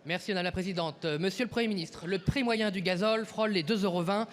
Merci Madame la Présidente. Monsieur le Premier ministre, le prix moyen du gazole frôle les 2,20 €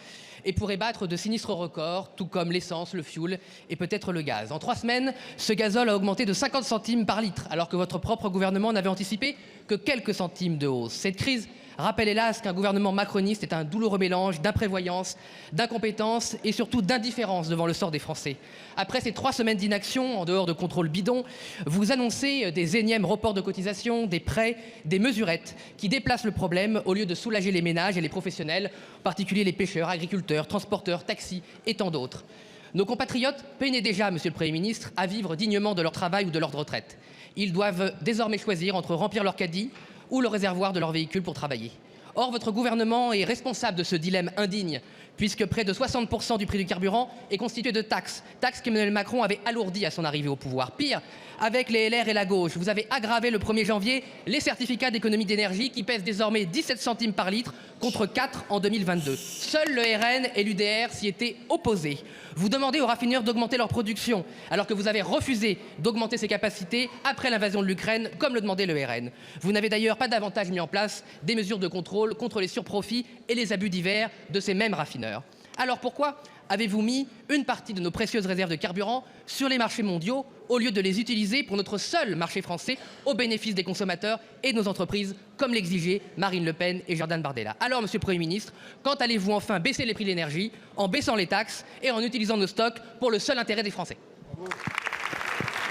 et pourrait battre de sinistres records, tout comme l'essence, le fioul et peut-être le gaz. En 3 semaines, ce gazole a augmenté de 50 centimes par litre, alors que votre propre gouvernement n'avait anticipé que quelques centimes de hausse. Cette crise rappelle hélas qu'un gouvernement macroniste est un douloureux mélange d'imprévoyance, d'incompétence et surtout d'indifférence devant le sort des Français. Après ces 3 semaines d'inaction, en dehors de contrôles bidons, vous annoncez des énièmes reports de cotisations, des prêts, des mesurettes qui déplacent le problème au lieu de soulager les ménages et les professionnels, en particulier les pêcheurs, agriculteurs, transporteurs, taxis et tant d'autres. Nos compatriotes peinaient déjà, Monsieur le Premier ministre, à vivre dignement de leur travail ou de leur retraite. Ils doivent désormais choisir entre remplir leur caddie ou le réservoir de leur véhicule pour travailler. Or, votre gouvernement est responsable de ce dilemme indigne, puisque près de 60% du prix du carburant est constitué de taxes qu'Emmanuel Macron avait alourdies à son arrivée au pouvoir. Pire, avec les LR et la gauche, vous avez aggravé le 1er janvier les certificats d'économie d'énergie qui pèsent désormais 17 centimes par litre contre 4 en 2022. Seuls le RN et l'UDR s'y étaient opposés. Vous demandez aux raffineurs d'augmenter leur production, alors que vous avez refusé d'augmenter ses capacités après l'invasion de l'Ukraine, comme le demandait le RN. Vous n'avez d'ailleurs pas davantage mis en place des mesures de contrôle contre les surprofits et les abus divers de ces mêmes raffineurs. Alors pourquoi avez-vous mis une partie de nos précieuses réserves de carburant sur les marchés mondiaux au lieu de les utiliser pour notre seul marché français au bénéfice des consommateurs et de nos entreprises, comme l'exigeaient Marine Le Pen et Jordan Bardella? Alors, Monsieur le Premier ministre, quand allez-vous enfin baisser les prix de l'énergie en baissant les taxes et en utilisant nos stocks pour le seul intérêt des Français?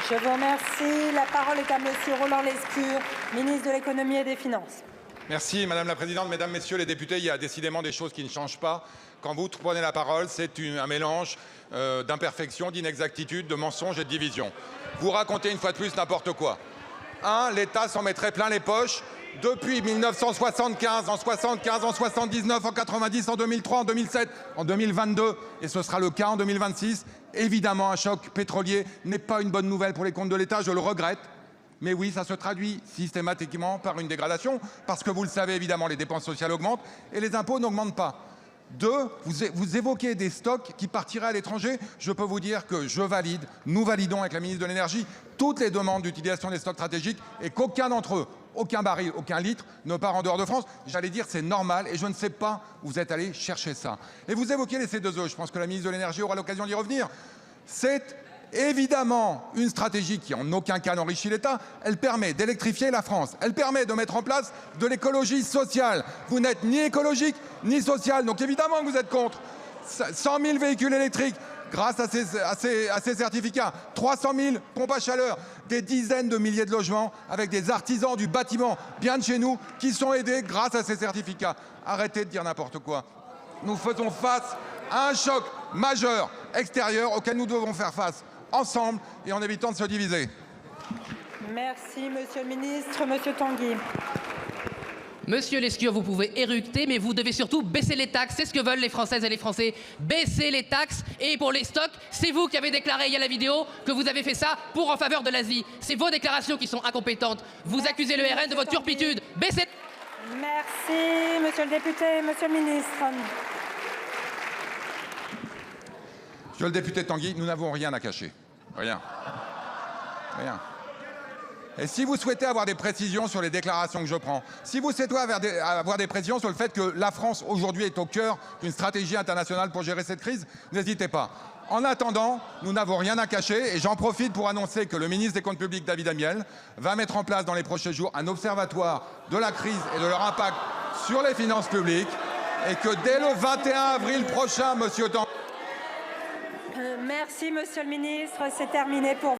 Je vous remercie. La parole est à Monsieur Roland Lescure, ministre de l'Économie et des Finances. Merci Madame la Présidente, Mesdames, Messieurs les députés. Il y a décidément des choses qui ne changent pas. Quand vous prenez la parole, c'est un mélange d'imperfections, d'inexactitudes, de mensonges et de divisions. Vous racontez une fois de plus n'importe quoi. L'État s'en mettrait plein les poches depuis 1975, en 75, en 79, en 90, en 2003, en 2007, en 2022, et ce sera le cas en 2026. Évidemment, un choc pétrolier n'est pas une bonne nouvelle pour les comptes de l'État, je le regrette. Mais oui, ça se traduit systématiquement par une dégradation, parce que vous le savez, évidemment, les dépenses sociales augmentent et les impôts n'augmentent pas. Vous évoquez des stocks qui partiraient à l'étranger. Je peux vous dire que nous validons avec la ministre de l'Énergie toutes les demandes d'utilisation des stocks stratégiques et qu'aucun d'entre eux, aucun baril, aucun litre ne part en dehors de France. J'allais dire c'est normal et je ne sais pas où vous êtes allé chercher ça. Et vous évoquez les C2E, je pense que la ministre de l'Énergie aura l'occasion d'y revenir. C'est évidemment une stratégie qui en aucun cas n'enrichit l'État. Elle permet d'électrifier la France. Elle permet de mettre en place de l'écologie sociale. Vous n'êtes ni écologique ni social, donc évidemment que vous êtes contre. 100 000 véhicules électriques grâce à ces certificats, 300 000 pompes à chaleur, des dizaines de milliers de logements avec des artisans du bâtiment bien de chez nous qui sont aidés grâce à ces certificats. Arrêtez de dire n'importe quoi. Nous faisons face à un choc majeur extérieur auquel nous devons faire face ensemble et en évitant de se diviser. Merci, Monsieur le Ministre. Monsieur Tanguy. Monsieur Lescure, vous pouvez éructer, mais vous devez surtout baisser les taxes. C'est ce que veulent les Françaises et les Français. Baisser les taxes. Et pour les stocks, c'est vous qui avez déclaré, il y a la vidéo, que vous avez fait ça en faveur de l'Asie. C'est vos déclarations qui sont incompétentes. Vous accusez le RN de votre turpitude. Baissez. Merci, Monsieur le député. Monsieur le ministre. Monsieur le député Tanguy, nous n'avons rien à cacher. Rien. Rien. Et si vous souhaitez avoir des précisions sur les déclarations que je prends, si vous souhaitez avoir des précisions sur le fait que la France aujourd'hui est au cœur d'une stratégie internationale pour gérer cette crise, n'hésitez pas. En attendant, nous n'avons rien à cacher et j'en profite pour annoncer que le ministre des Comptes publics, David Amiel, va mettre en place dans les prochains jours un observatoire de la crise et de leur impact sur les finances publiques et que dès le 21 avril prochain, Monsieur Tanguy. Merci, Monsieur le ministre. C'est terminé pour